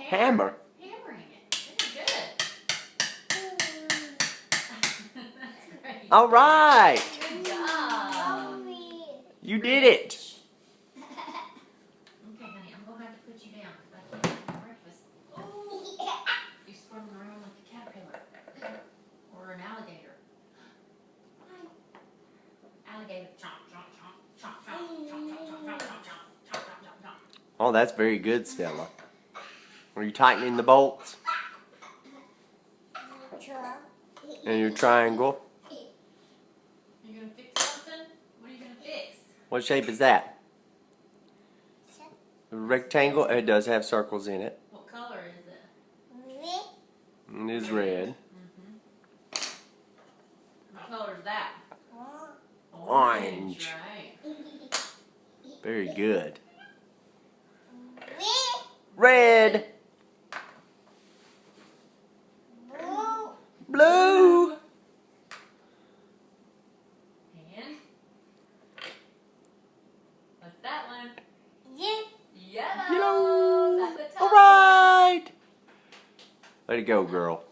Hammer. Hammering it. Very good. That's great. All right. Good job. You did it. Okay, honey, I'm going to have to put you down because I can't have breakfast. Oh, you're squirming around like a caterpillar or an alligator. Alligator, chomp, chomp, chomp, chomp, chomp, chomp, chomp, chomp, chomp, chomp, chomp, chomp, chomp, chomp. Oh, that's very good, Stella. Are you tightening the bolts? And your triangle? You gonna fix something? What are you gonna fix? What shape is that? A rectangle? It does have circles in it. What color is it? It is red. What color is that? Orange. Right. Very good. Red. Blue. And what's that one? Yellow. Yellow. That's the top. All right. Way to go, girl.